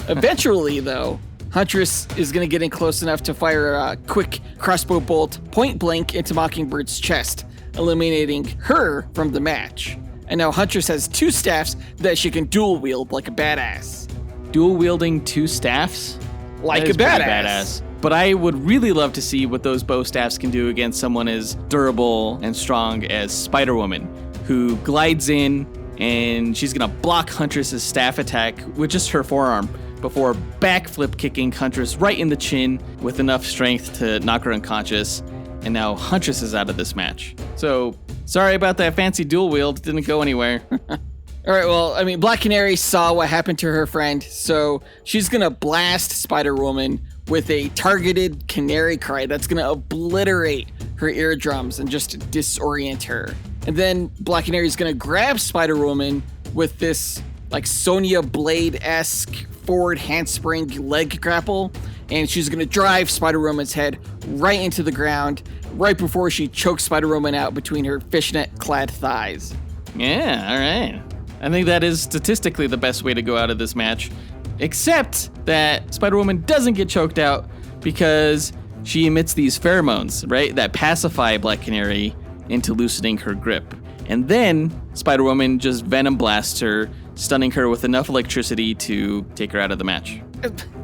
Eventually, though, Huntress is going to get in close enough to fire a quick crossbow bolt point blank into Mockingbird's chest, eliminating her from the match. And now Huntress has two staffs that she can dual wield like a badass. Dual wielding two staffs? Like That a is pretty badass. But I would really love to see what those bow staffs can do against someone as durable and strong as Spider-Woman, who glides in and she's going to block Huntress's staff attack with just her forearm before backflip kicking Huntress right in the chin with enough strength to knock her unconscious. And now Huntress is out of this match. So, sorry about that fancy dual wield. Didn't go anywhere. All right, well, I mean, Black Canary saw what happened to her friend, so she's going to blast Spider-Woman with a targeted canary cry that's going to obliterate her eardrums and just disorient her. And then Black Canary's going to grab Spider-Woman with this, like, Sonya Blade-esque forward handspring leg grapple, and she's going to drive Spider-Woman's head right into the ground right before she chokes Spider-Woman out between her fishnet-clad thighs. Yeah, all right. I think that is statistically the best way to go out of this match. Except that Spider-Woman doesn't get choked out because she emits these pheromones, right? That pacify Black Canary into loosening her grip. And then Spider-Woman just venom blasts her, stunning her with enough electricity to take her out of the match.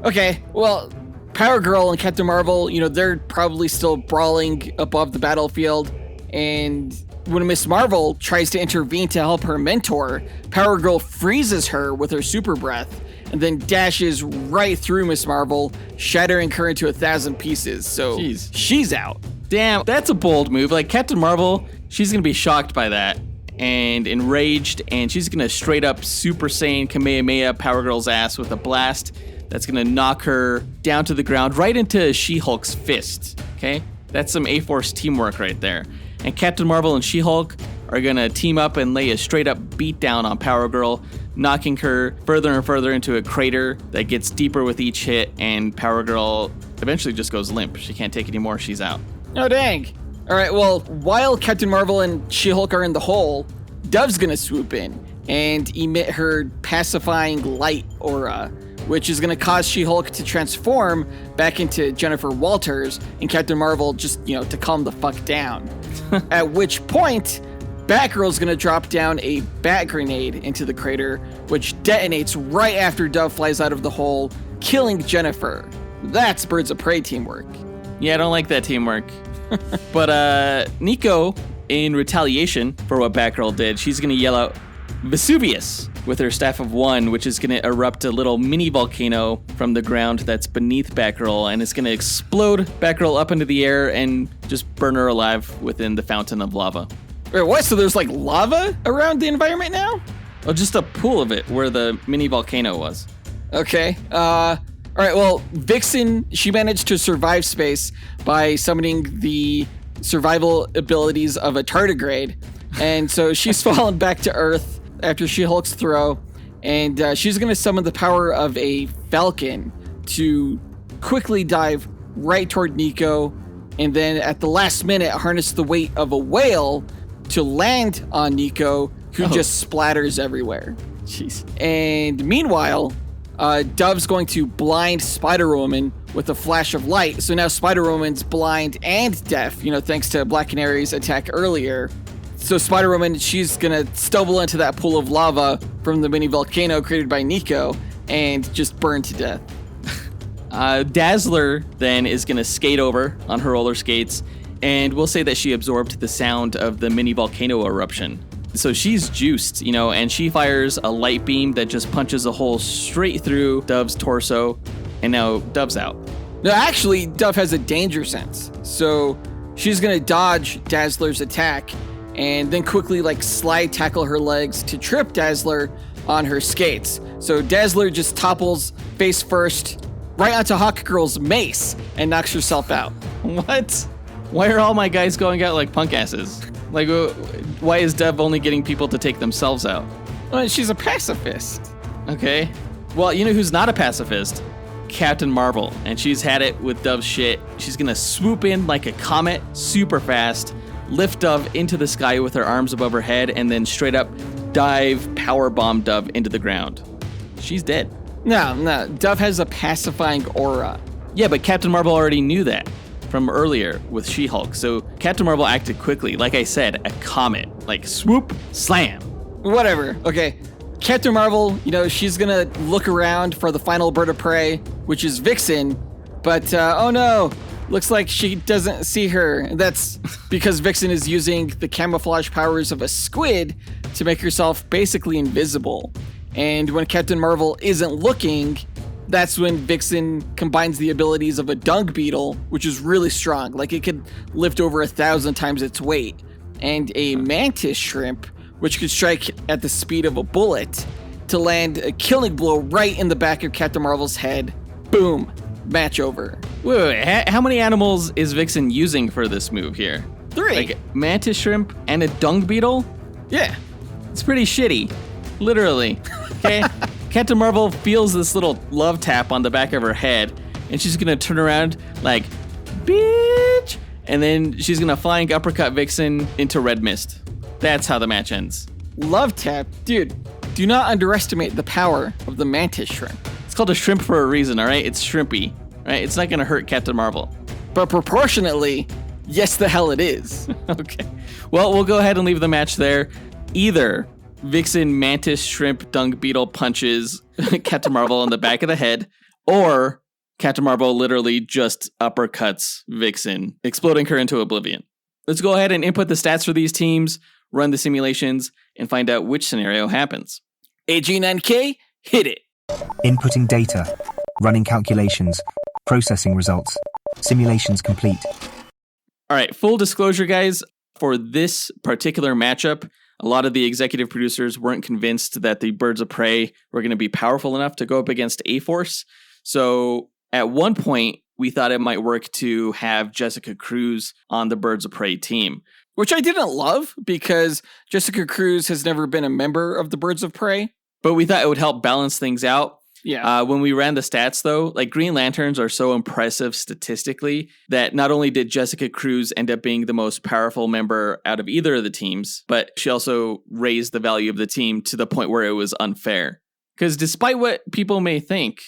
Okay, well, Power Girl and Captain Marvel, you know, they're probably still brawling above the battlefield, and when Miss Marvel tries to intervene to help her mentor, Power Girl freezes her with her super breath and then dashes right through Miss Marvel, shattering her into 1,000 pieces. So Jeez. She's out. Damn, that's a bold move. Like, Captain Marvel, she's going to be shocked by that and enraged, and she's going to straight up Super Saiyan Kamehameha Power Girl's ass with a blast that's going to knock her down to the ground right into She-Hulk's fist, okay? That's some A-Force teamwork right there. And Captain Marvel and She-Hulk are going to team up and lay a straight up beatdown on Power Girl, knocking her further and further into a crater that gets deeper with each hit, and Power Girl eventually just goes limp. She can't take anymore. She's out. Oh, dang. All right, well, while Captain Marvel and She-Hulk are in the hole, Dove's going to swoop in and emit her pacifying light, or which is going to cause She-Hulk to transform back into Jennifer Walters and Captain Marvel just, to calm the fuck down. At which point, Batgirl's going to drop down a bat grenade into the crater, which detonates right after Dove flies out of the hole, killing Jennifer. That's Birds of Prey teamwork. Yeah, I don't like that teamwork. But Nico, in retaliation for what Batgirl did, she's going to yell out Vesuvius with her Staff of One, which is going to erupt a little mini volcano from the ground that's beneath Batgirl, and it's going to explode Batgirl up into the air and just burn her alive within the fountain of lava. Wait, what? So there's like lava around the environment now? Oh, just a pool of it where the mini volcano was. Okay. All right, well, Vixen, she managed to survive space by summoning the survival abilities of a tardigrade. And so she's fallen back to Earth after She-Hulk's throw. And she's going to summon the power of a falcon to quickly dive right toward Nico. And then at the last minute, harness the weight of a whale to land on Nico, who just splatters everywhere. Jeez. And meanwhile, Dove's going to blind Spider-Woman with a flash of light. So now Spider-Woman's blind and deaf, thanks to Black Canary's attack earlier. So Spider-Woman, she's going to stumble into that pool of lava from the mini volcano created by Nico and just burn to death. Dazzler then is going to skate over on her roller skates, and we'll say that she absorbed the sound of the mini volcano eruption. So she's juiced, and she fires a light beam that just punches a hole straight through Dove's torso, and now Dove's out. No, actually, Dove has a danger sense. So she's going to dodge Dazzler's attack and then quickly slide tackle her legs to trip Dazzler on her skates. So Dazzler just topples face first right onto Hawkgirl's mace and knocks herself out. What? Why are all my guys going out like punk asses? Why is Dove only getting people to take themselves out? Well, she's a pacifist. Okay. Well, you know who's not a pacifist? Captain Marvel. And she's had it with Dove's shit. She's gonna swoop in like a comet, super fast, lift Dove into the sky with her arms above her head, and then straight up dive power bomb Dove into the ground. She's dead. No. Dove has a pacifying aura. Yeah, but Captain Marvel already knew that from earlier with She-Hulk. So Captain Marvel acted quickly. Like I said, a comet. Swoop, slam. Whatever. Okay. Captain Marvel, she's gonna look around for the final bird of prey, which is Vixen. But, oh no, looks like she doesn't see her. That's because Vixen is using the camouflage powers of a squid to make herself basically invisible. And when Captain Marvel isn't looking, that's when Vixen combines the abilities of a dung beetle, which is really strong. It could lift over 1,000 times its weight, and a mantis shrimp, which could strike at the speed of a bullet to land a killing blow right in the back of Captain Marvel's head. Boom. Match over. Wait. How many animals is Vixen using for this move here? 3. Mantis shrimp and a dung beetle? Yeah. It's pretty shitty. Literally. Okay? Captain Marvel feels this little love tap on the back of her head, and she's gonna turn around bitch! And then she's gonna flying uppercut Vixen into red mist. That's how the match ends. Love tap? Dude, do not underestimate the power of the mantis shrimp. It's called a shrimp for a reason, alright? It's shrimpy, right? It's not gonna hurt Captain Marvel. But proportionately, yes the hell it is. Okay. Well, we'll go ahead and leave the match there. Either Vixen mantis shrimp dung beetle punches Captain Marvel in the back of the head, or Captain Marvel literally just uppercuts Vixen, exploding her into oblivion. Let's go ahead and input the stats for these teams, run the simulations, and find out which scenario happens. AG9K, hit it. Inputting data, running calculations, processing results. Simulations complete. All right, full disclosure, guys. For this particular matchup, a lot of the executive producers weren't convinced that the Birds of Prey were going to be powerful enough to go up against A-Force. So at one point, we thought it might work to have Jessica Cruz on the Birds of Prey team. Which I didn't love, because Jessica Cruz has never been a member of the Birds of Prey. But we thought it would help balance things out. Yeah. When we ran the stats, though, Green Lanterns are so impressive statistically that not only did Jessica Cruz end up being the most powerful member out of either of the teams, but she also raised the value of the team to the point where it was unfair. Because despite what people may think,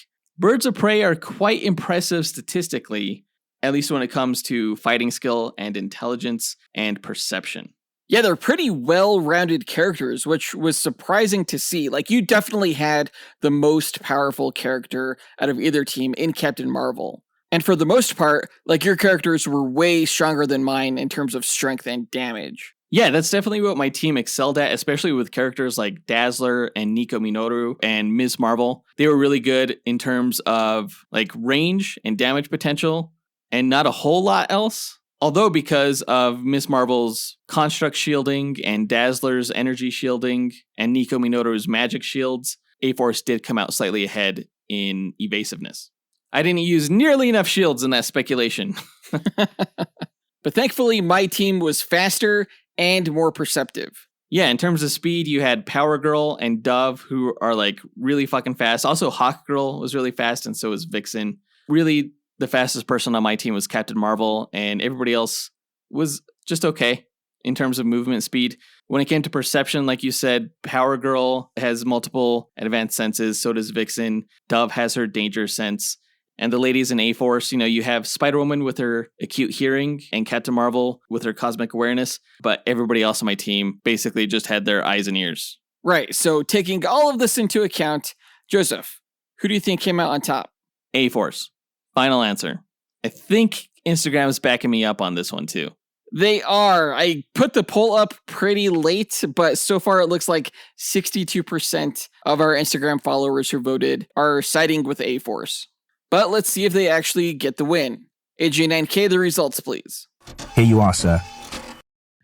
Birds of Prey are quite impressive statistically, at least when it comes to fighting skill and intelligence and perception. Yeah, they're pretty well-rounded characters, which was surprising to see. Like, you definitely had the most powerful character out of either team in Captain Marvel. And for the most part, like, your characters were way stronger than mine in terms of strength and damage. Yeah, that's definitely what my team excelled at, especially with characters like Dazzler and Nico Minoru and Ms. Marvel. They were really good in terms of like range and damage potential and not a whole lot else. Although because of Ms. Marvel's construct shielding and Dazzler's energy shielding and Nico Minoru's magic shields, A-Force did come out slightly ahead in evasiveness. I didn't use nearly enough shields in that speculation. But thankfully, my team was faster and more perceptive. Yeah, in terms of speed, you had Power Girl and Dove, who are like really fucking fast. Also, Hawk Girl was really fast, and so was Vixen. Really, the fastest person on my team was Captain Marvel, and everybody else was just okay in terms of movement speed. When it came to perception, like you said, Power Girl has multiple advanced senses, so does Vixen. Dove has her danger sense. And the ladies in A-Force, you have Spider-Woman with her acute hearing and Captain Marvel with her cosmic awareness. But everybody else on my team basically just had their eyes and ears. Right, so taking all of this into account, Joseph, who do you think came out on top? A-Force. Final answer. I think Instagram is backing me up on this one too. They are. I put the poll up pretty late, but so far it looks like 62% of our Instagram followers who voted are siding with A-Force. But let's see if they actually get the win. AJ9K, the results, please. Here you are, sir.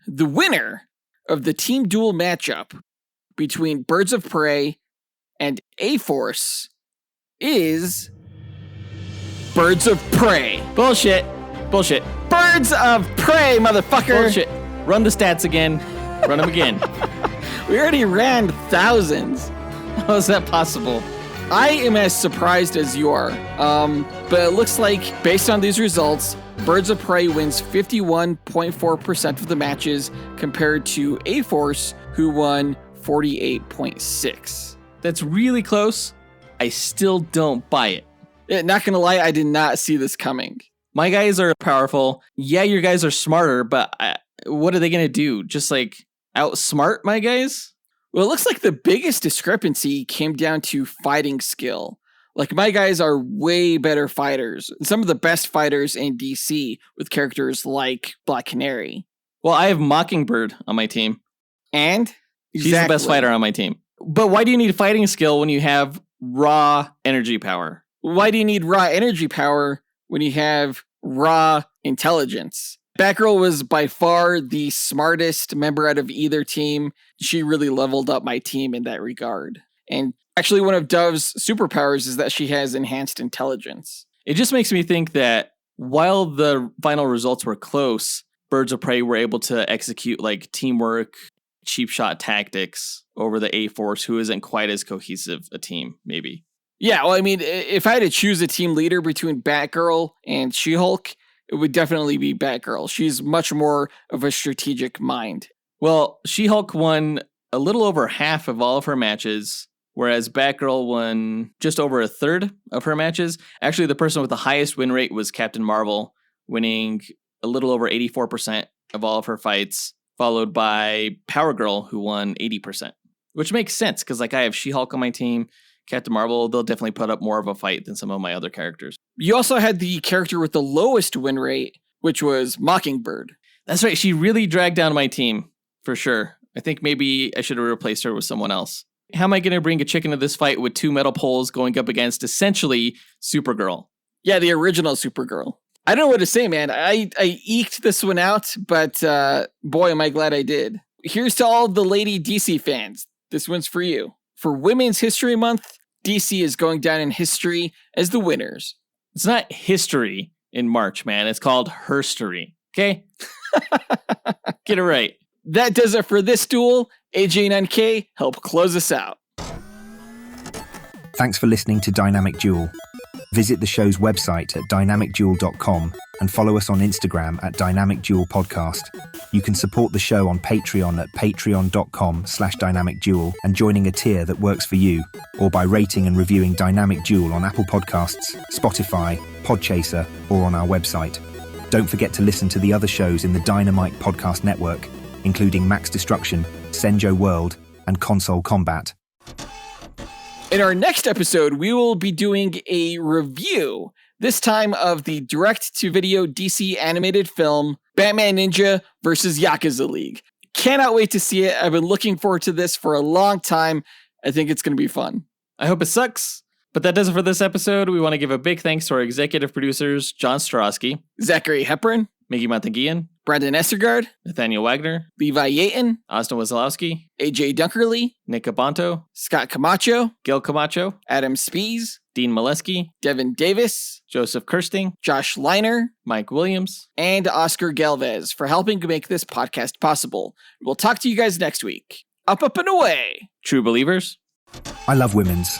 The winner of the Team Duel matchup between Birds of Prey and A-Force is Birds of Prey. Bullshit. Bullshit. Birds of Prey, motherfucker. Bullshit. Run the stats again. Run them again. We already ran thousands. How is that possible? I am as surprised as you are. But it looks like, based on these results, Birds of Prey wins 51.4% of the matches compared to A-Force, who won 48.6%. That's really close. I still don't buy it. Not gonna lie, I did not see this coming. My guys are powerful. Yeah, your guys are smarter, but what are they gonna do? Just like outsmart my guys? Well, it looks like the biggest discrepancy came down to fighting skill. Like, my guys are way better fighters. Some of the best fighters in DC with characters like Black Canary. Well, I have Mockingbird on my team. And? She's the best fighter on my team. But why do you need fighting skill when you have raw energy power? Why do you need raw energy power when you have raw intelligence? Batgirl was by far the smartest member out of either team. She really leveled up my team in that regard. And actually, one of Dove's superpowers is that she has enhanced intelligence. It just makes me think that while the final results were close, Birds of Prey were able to execute like teamwork, cheap shot tactics over the A-Force, who isn't quite as cohesive a team, maybe. Yeah, well, I mean, if I had to choose a team leader between Batgirl and She-Hulk, it would definitely be Batgirl. She's much more of a strategic mind. Well, She-Hulk won a little over half of all of her matches, whereas Batgirl won just over a third of her matches. Actually, the person with the highest win rate was Captain Marvel, winning a little over 84% of all of her fights, followed by Power Girl, who won 80%. Which makes sense, because like I have She-Hulk on my team, Captain Marvel, they'll definitely put up more of a fight than some of my other characters. You also had the character with the lowest win rate, which was Mockingbird. That's right. She really dragged down my team, for sure. I think maybe I should have replaced her with someone else. How am I going to bring a chicken to this fight with two metal poles going up against essentially Supergirl? Yeah, the original Supergirl. I don't know what to say, man. I eked this one out, but boy, am I glad I did. Here's to all the lady DC fans. This one's for you. For Women's History Month, DC is going down in history as the winners. It's not history in March, man. It's called herstory. Okay? Get it right. That does it for this duel. AJ9K, help close us out. Thanks for listening to Dynamic Duel. Visit the show's website at dynamicduel.com and follow us on Instagram at Dynamic Duel Podcast. You can support the show on Patreon at patreon.com/dynamicduel and joining a tier that works for you, or by rating and reviewing Dynamic Duel on Apple Podcasts, Spotify, Podchaser, or on our website. Don't forget to listen to the other shows in the Dynamite Podcast Network, including Max Destruction, Senjo World, and Console Combat. In our next episode, we will be doing a review, this time of the direct-to-video DC animated film, Batman Ninja vs. Yakuza League. Cannot wait to see it. I've been looking forward to this for a long time. I think it's going to be fun. I hope it sucks. But that does it for this episode. We want to give a big thanks to our executive producers, John Starosky, Zachary Hepburn, Miggy Matanguihan, Brendan Estergard, Nathaniel Wagner, Levi Yeaton, Austin Wesolowski, AJ Dunkerley, Nick Abanto, Scott Camacho, Gil Camacho, Adam Speas, Dean Maleski, Devin Davis, Joseph Kersting, Josh Liner, Mike Williams, and Oscar Galvez for helping to make this podcast possible. We'll talk to you guys next week. Up, and away! True Believers. I love women's.